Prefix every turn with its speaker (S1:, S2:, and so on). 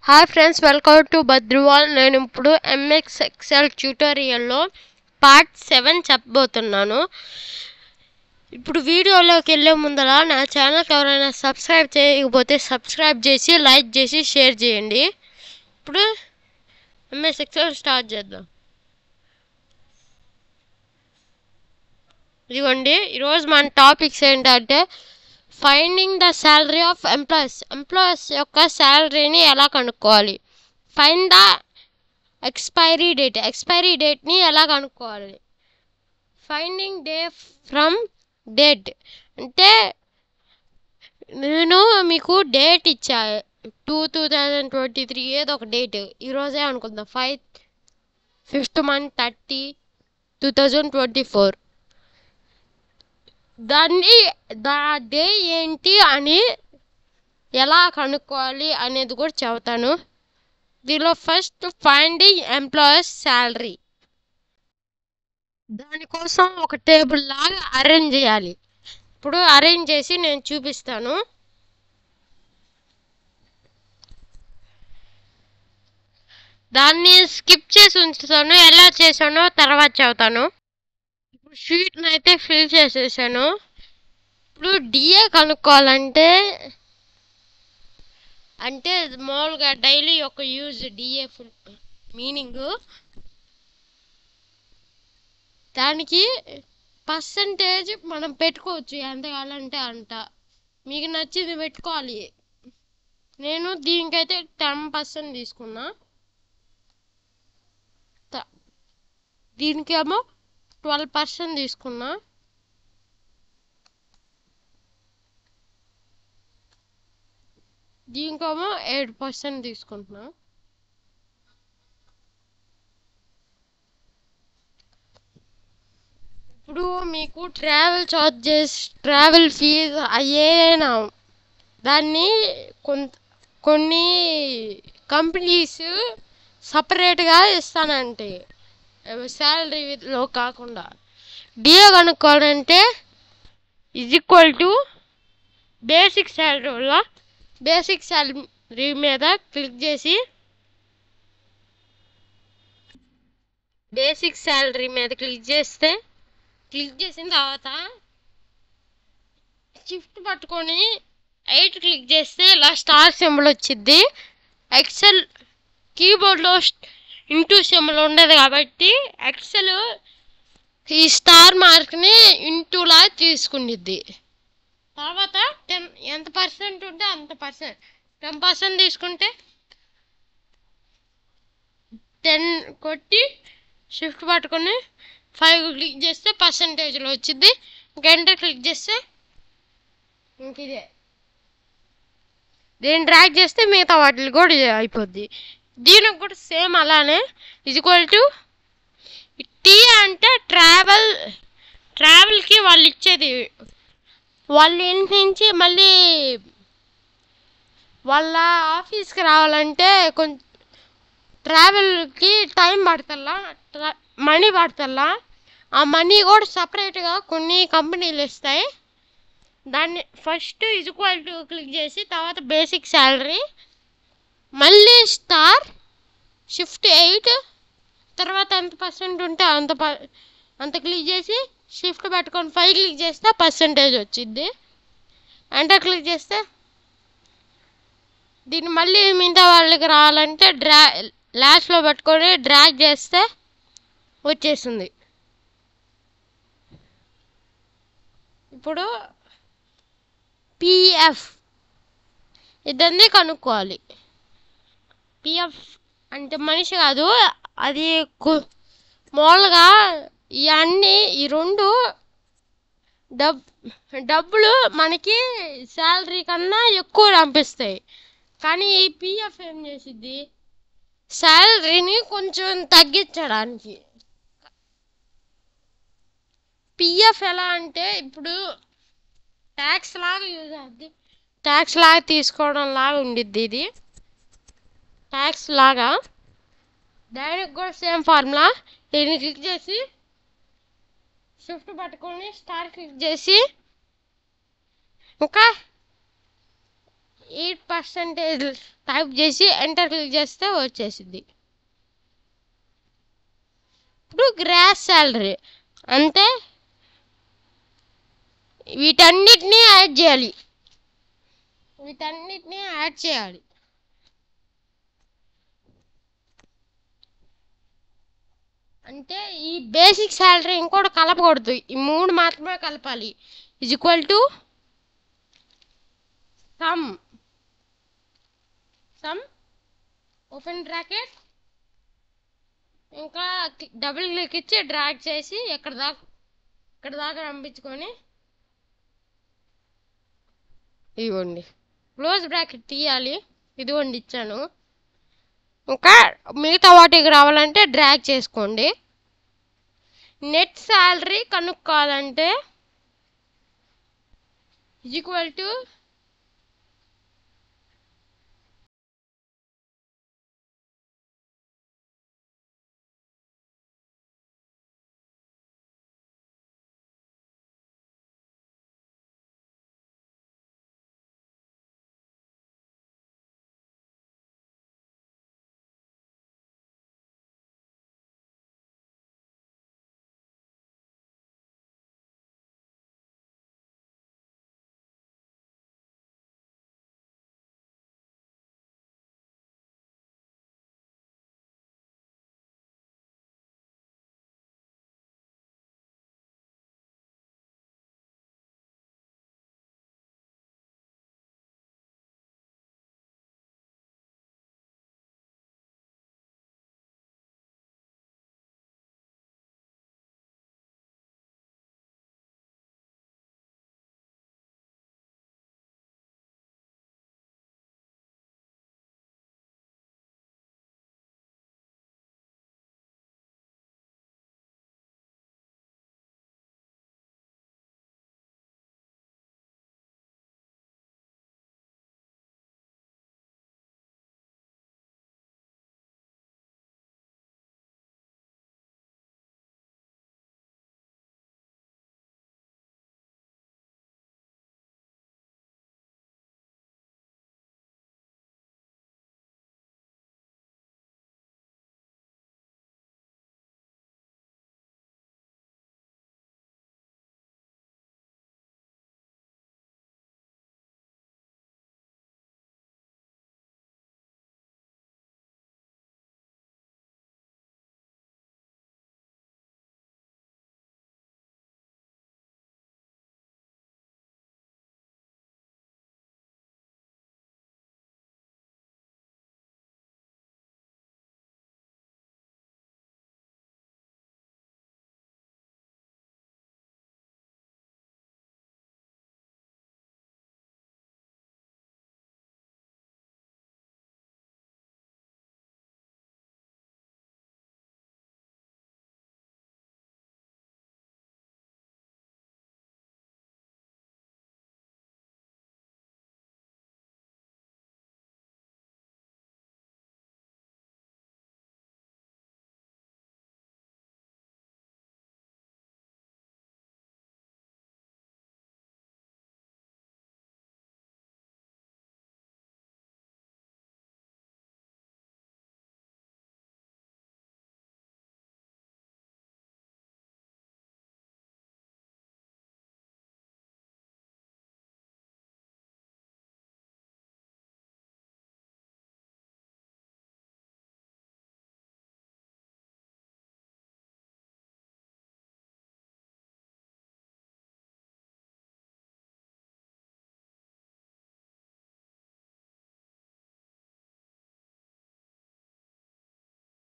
S1: Hi friends, welcome to Bhadraval. నేను ఇప్పుడు MS Excel ట్యూటోరియల్లో part 7 చెప్పబోతున్నాను. ఇప్పుడు వీడియోలోకి వెళ్ళే ముందర నా ఛానల్కి ఎవరైనా సబ్స్క్రైబ్ చేయకపోతే సబ్స్క్రైబ్ చేసి, లైక్ చేసి, షేర్ చేయండి. ఇప్పుడు ఎంఎస్ ఎక్సెల్ స్టార్ట్ చేద్దాం. ఇదిగోండి, ఈరోజు మన టాపిక్స్ ఏంటంటే finding the salary of employees యొక్క శాలరీని ఎలా కనుక్కోవాలి, ఫైండ్ ద ఎక్స్పైరీ డేట్ని ఎలా కనుక్కోవాలి, ఫైండింగ్ డే ఫ్రమ్ డేట్ అంటే నేను మీకు డేట్ ఇచ్చా 2023 ఏదో ఒక డేట్ ఈరోజే అనుకుందాం 5th month 30, 2024. దా డే ఏంటి అని ఎలా కనుక్కోవాలి అనేది కూడా చెబుతాను. దీనిలో ఫస్ట్ ఫైండింగ్ ఎంప్లాయీస్ శాలరీ, దానికోసం ఒక టేబుల్ లాగా అరేంజ్ చేయాలి. ఇప్పుడు అరేంజ్ చేసి నేను చూపిస్తాను. దాన్ని స్కిప్ చేసి ఉంచుతాను, ఎలా చేశానో తర్వాత చెబుతాను. ఇప్పుడు షీట్ని అయితే ఫిల్ చేసేసాను. ఇప్పుడు డిఏ కనుక్కోవాలంటే మామూలుగా డైలీ ఒక యూజ్ డిఏ ఫుల్ మీనింగ్, దానికి పర్సంటేజ్ మనం పెట్టుకోవచ్చు, ఎంత కావాలంటే అంత మీకు నచ్చింది పెట్టుకోవాలి. నేను దీనికైతే 10% తీసుకున్నా, దీనికేమో 12% తీసుకున్నా. దీనికేమో 8% తీసుకుంటున్నా. ఇప్పుడు మీకు ట్రావెల్ ఫీజ్ అయ్యేనా, దాన్ని కొన్ని కంపెనీస్ సపరేట్గా ఇస్తానంటే శాలరీలో కాకుండా. డిఏ కనుక్కోవాలంటే బేసిక్ శాలరీ మీద క్లిక్ చేసి క్లిక్ చేసిన తర్వాత షిఫ్ట్ పట్టుకొని 8 క్లిక్ చేస్తే ఇలా స్టార్ సింబల్ వచ్చింది. ఎక్సెల్ కీబోర్డ్లో ఇంటూ సింబల్ ఉండదు కాబట్టి ఎక్సెల్ ఈ స్టార్ మార్క్ని ఇంటూలా తీసుకునిద్ది. తర్వాత ఎంత పర్సెంట్ ఉంటే అంత 10% తీసుకుంటే 10 కొట్టి షిఫ్ట్ పట్టుకొని 5 క్లిక్ చేస్తే పర్సంటేజ్లో వచ్చింది. ఇంకెంటర్ క్లిక్ చేస్తే ఇంకిదే, దీన్ని డ్రాగ్ చేస్తే మిగతా వాటికి కూడా అయిపోద్ది. దీనికి కూడా సేమ్ అలానే టీ అంటే ట్రావెల్కి వాళ్ళు ఇచ్చేది. వాళ్ళ ఇంటి నుంచి మళ్ళీ వాళ్ళ ఆఫీస్కి రావాలంటే కొంచెం ట్రావెల్కి టైం పడతల్లా, మనీ పడతల్లా. ఆ మనీ కూడా సపరేట్గా కొన్ని కంపెనీలు ఇస్తాయి. దాన్ని ఫస్ట్ క్లిక్ చేసి తర్వాత బేసిక్ శాలరీ, మళ్ళీ స్టార్, షిఫ్ట్ 8, తర్వాత ఎంత పర్సెంట్ ఉంటే అంత క్లిక్ చేసి షిఫ్ట్ పెట్టుకొని 5 క్లిక్ చేస్తే పర్సంటేజ్ వచ్చింది. ఎంటర్ క్లిక్ చేస్తే దీన్ని మళ్ళీ మిగతా వాళ్ళకి రావాలంటే లాస్ట్లో పెట్టుకొని డ్రాగ్ చేస్తే వచ్చేసింది. ఇప్పుడు పిఎఫ్ ఇదన్నీ కనుక్కోవాలి. పిఎఫ్ అంటే మనిషి కాదు, అది మామూలుగా ఇవన్నీ ఈ రెండు డబ్బులు మనకి శాలరీ కన్నా ఎక్కువ పంపిస్తాయి. కానీ ఈ పిఎఫ్ ఏం చేసిద్ది, శాలరీని కొంచెం తగ్గించడానికి. పిఎఫ్ ఎలా అంటే ఇప్పుడు ట్యాక్స్ లాగా యూజ్ అవుద్ది, ట్యాక్స్ లాగా తీసుకోవడం లాగా ఉండిద్ది. ఇది ట్యాక్స్ లాగా, దానికి కూడా సేమ్ ఫార్ములా. దీన్ని క్లిక్ చేసి షిఫ్ట్ పట్టుకొని స్టార్ క్లిక్ చేసి ఇంకా 8% టైప్ చేసి ఎంటర్ క్లిక్ చేస్తే వచ్చేసింది. ఇప్పుడు గ్రాస్ శాలరీ అంటే వీటన్నిటినీ యాడ్ చేయాలి. అంటే ఈ బేసిక్ శాలరీ ఇంకోటి కలపకూడదు, ఈ 3 మాత్రమే కలపాలి. Is equal to some open bracket, ఇంకా డబుల్ క్లిక్ ఇచ్చి డ్రాగ్ చేసి ఇక్కడ దాకా పంపించుకొని ఇదిగోండి క్లోజ్ బ్రాకెట్ తీయాలి. ఇదిగోండి ఇచ్చాను. ఇంకా మిగతా వాటికి రావాలంటే డ్రాగ్ చేసుకోండి. నెట్ శాలరీ కనుక్కోవాలంటే ఈక్వల్ టు